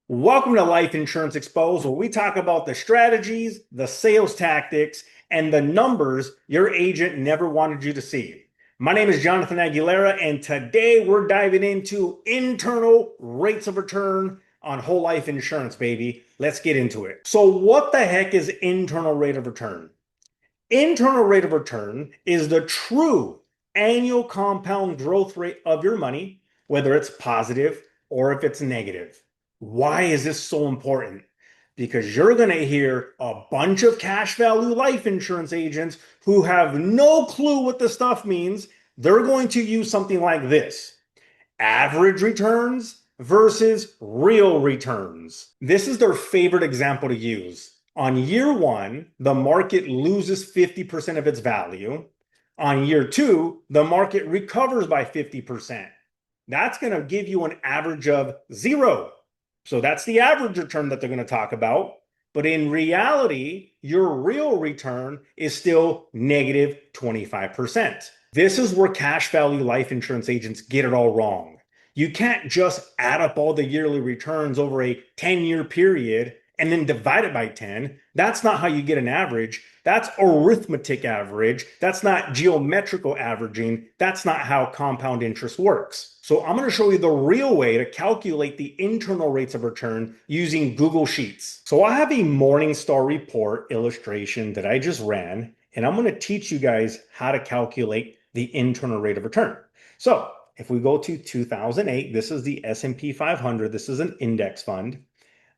Welcome to Life Insurance Exposed, where we talk about the strategies, the sales tactics, and the numbers your agent never wanted you to see. My name is Jonathan Aguilera, and today we're diving into internal rates of return on whole life insurance, baby. Let's get into it. So, what the heck is internal rate of return? Internal rate of return is the true annual compound growth rate of your money, whether it's positive or if it's negative. Why is this so important? Because you're going to hear a bunch of cash value life insurance agents who have no clue what the stuff means. They're going to use something like this: average returns versus real returns. This is their favorite example to use. On year one, the market loses 50% of its value. On year two, the market recovers by 50%. That's going to give you an average of zero. So that's the average return that they're going to talk about. But in reality, your real return is still negative 25%. This is where cash value life insurance agents get it all wrong. You can't just add up all the yearly returns over a 10-year period and then divide it by 10. That's not how you get an average. That's arithmetic average. That's not geometrical averaging. That's not how compound interest works. So I'm going to show you the real way to calculate the internal rates of return using Google Sheets. So I have a Morningstar report illustration that I just ran, and I'm going to teach you guys how to calculate the internal rate of return. So if we go to 2008, this is the S&P 500. This is an index fund.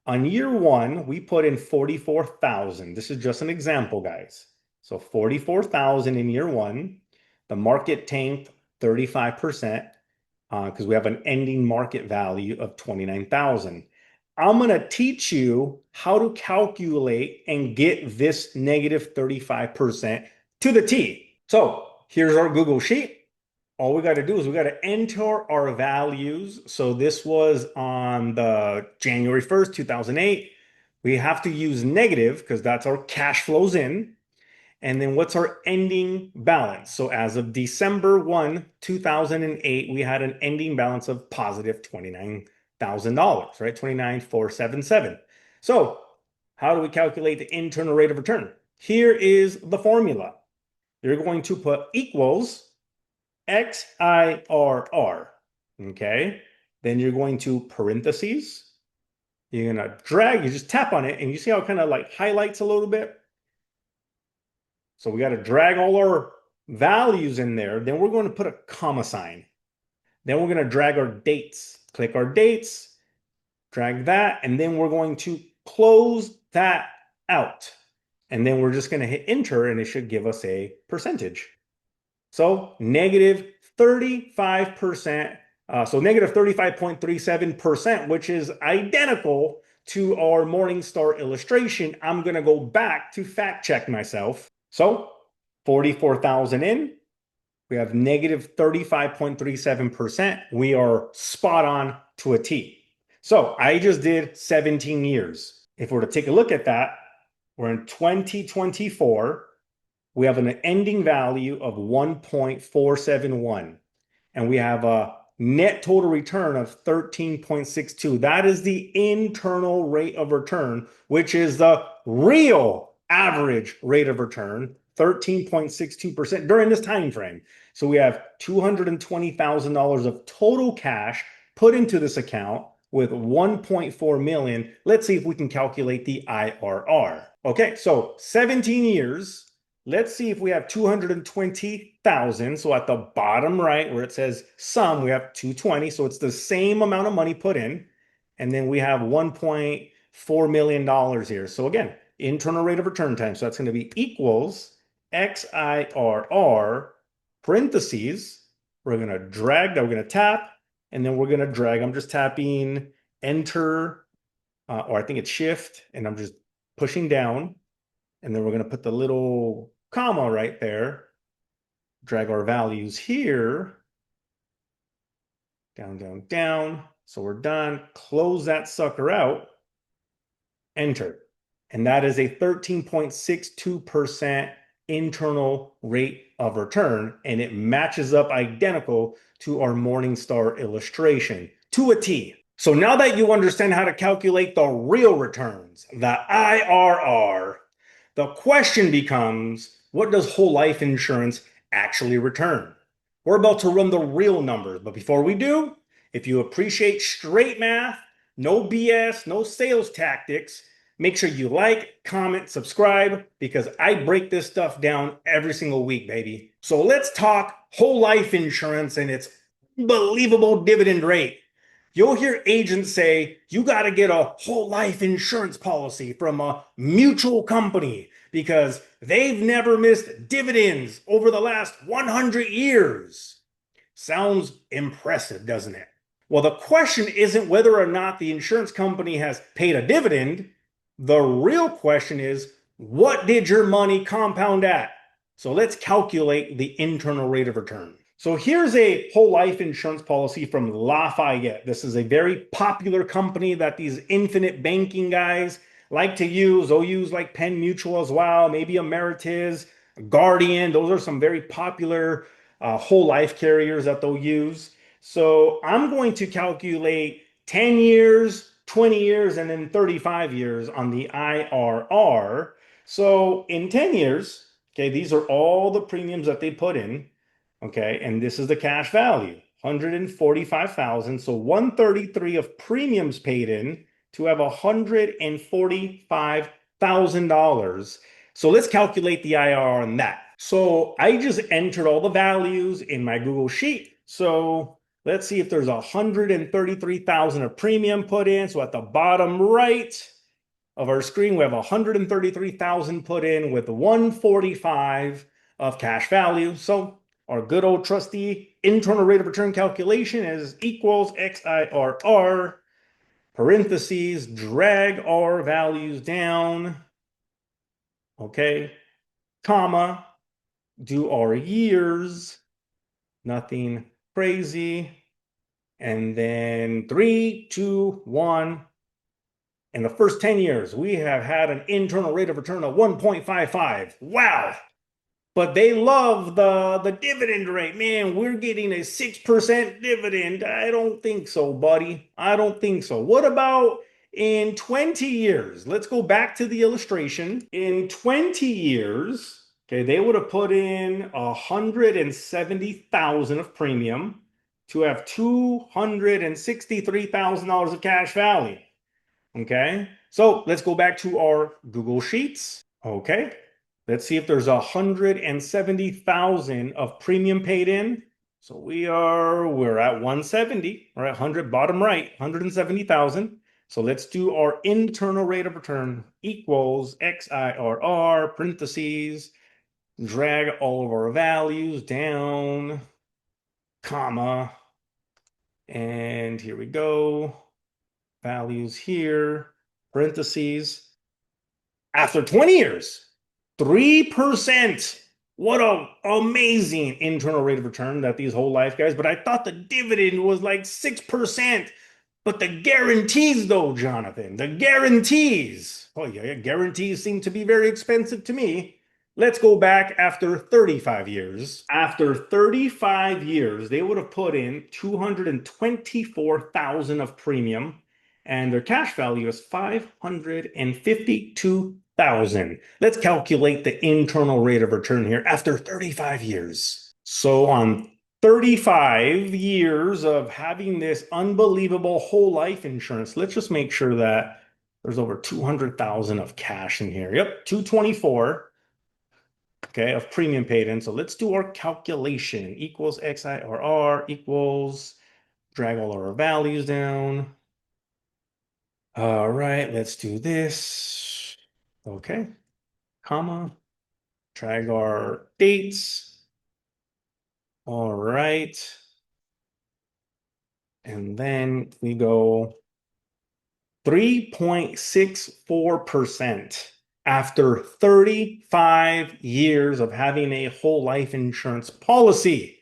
On year one, we put in 44,000. This is just an example, guys. So 44,000 in year one. The market tanked 35% because we have an ending market value of 29,000. I'm going to teach you how to calculate and get this negative 35% to the T. So here's our Google Sheet. All we got to do is we got to enter our values. So this was on the January 1st, 2008. We have to use negative because that's our cash flows in. And then what's our ending balance? So as of December 1, 2008, we had an ending balance of positive $29,000, right? 29,477. So how do we calculate the internal rate of return? Here is the formula. You're going to put equals IRR, okay? Then you're going to parentheses. You're going to drag, you just tap on it, and you see how it kind of like highlights a little bit? So we got to drag all our values in there. Then we're going to put a comma sign. Then we're going to drag our dates. Click our dates, drag that, and then we're going to close that out. And then we're just going to hit enter, and it should give us a percentage. So negative 35%, so negative 35.37%, which is identical to our Morningstar illustration. I'm going to go back to fact check myself. So 44,000 in, we have negative 35.37%. We are spot on to a T. So I just did 17 years. If we're to take a look at that, we're in 2024. We have an ending value of 1.471, and we have a net total return of 13.62. That is the internal rate of return, which is the real average rate of return, 13.62% during this time frame. So we have $220,000 of total cash put into this account with 1.4 million. Let's see if we can calculate the IRR. Okay, so 17 years. Let's see if we have 220,000. So at the bottom right where it says sum, we have 220. So it's the same amount of money put in. And then we have $1.4 million here. So again, internal rate of return time. So that's going to be equals XIRR, parentheses. We're going to drag that. We're going to tap. And then we're going to drag. I'm just tapping enter, or I think it's shift. And I'm just pushing down. And then we're going to put the little comma right there, drag our values here, down, down, down. So we're done. Close that sucker out, enter. And that is a 13.62% internal rate of return. And it matches up identical to our Morningstar illustration to a T. So now that you understand how to calculate the real returns, the IRR, the question becomes, what does whole life insurance actually return? We're about to run the real numbers, but before we do, if you appreciate straight math, no BS, no sales tactics, make sure you like, comment, subscribe, because I break this stuff down every single week, baby. So let's talk whole life insurance and its unbelievable dividend rate. You'll hear agents say, you got to get a whole life insurance policy from a mutual company because they've never missed dividends over the last 100 years. Sounds impressive, doesn't it? Well, the question isn't whether or not the insurance company has paid a dividend. The real question is, what did your money compound at? So let's calculate the internal rate of return. So here's a whole life insurance policy from Lafayette. This is a very popular company that these infinite banking guys like to use. They'll use like Penn Mutual as well, maybe Ameritas, Guardian. Those are some very popular whole life carriers that they'll use. So I'm going to calculate 10 years, 20 years, and then 35 years on the IRR. So in 10 years, okay, these are all the premiums that they put in. Okay, and this is the cash value, 145,000. So 133 of premiums paid in to have $145,000. So let's calculate the IRR on that. So I just entered all the values in my Google Sheet. So let's see if there's 133,000 of premium put in. So at the bottom right of our screen, we have 133,000 put in with 145 of cash value. So our good old trusty internal rate of return calculation is equals XIRR, parentheses, drag our values down, okay, comma, do our years, nothing crazy, and then 3, 2, 1. In the first 10 years, we have had an internal rate of return of 1.55. Wow. But they love the dividend rate. Man, we're getting a 6% dividend. I don't think so, buddy. I don't think so. What about in 20 years? Let's go back to the illustration. In 20 years, okay, they would have put in 170,000 of premium to have $263,000 of cash value. Okay, so let's go back to our Google Sheets. Okay, let's see if there's 170,000 of premium paid in. So we're at 170, right? 100, bottom right, 170,000. So let's do our internal rate of return equals XIRR, parentheses, drag all of our values down, comma, and here we go. Values here, parentheses. After 20 years, 3%. What an amazing internal rate of return that these whole life guys. But I thought the dividend was like 6%. But the guarantees, though, Jonathan, the guarantees. Oh, yeah, guarantees seem to be very expensive to me. Let's go back after 35 years. After 35 years, they would have put in 224,000 of premium, and their cash value is 552,000. Let's calculate the internal rate of return here after 35 years. So on 35 years of having this unbelievable whole life insurance, let's just make sure that there's over 200,000 of cash in here. Yep, 224. Okay, of premium paid in. So let's do our calculation. Equals XIRR equals, drag all our values down. All right, let's do this. Okay, comma, drag our dates. All right. And then we go 3.64% after 35 years of having a whole life insurance policy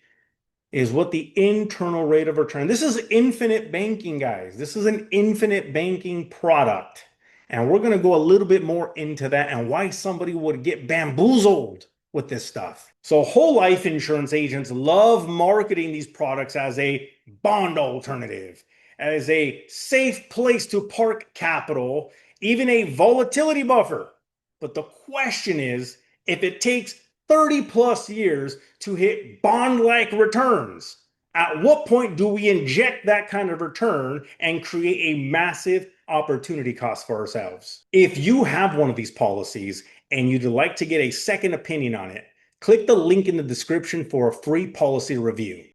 is what the internal rate of return. This is infinite banking, guys. This is an infinite banking product. And we're going to go a little bit more into that and why somebody would get bamboozled with this stuff. So whole life insurance agents love marketing these products as a bond alternative. as a safe place to park capital, even a volatility buffer. But the question is, if it takes 30 plus years to hit bond-like returns, at what point do we inject that kind of return and create a massive opportunity cost for ourselves? If you have one of these policies and you'd like to get a second opinion on it, click the link in the description for a free policy review.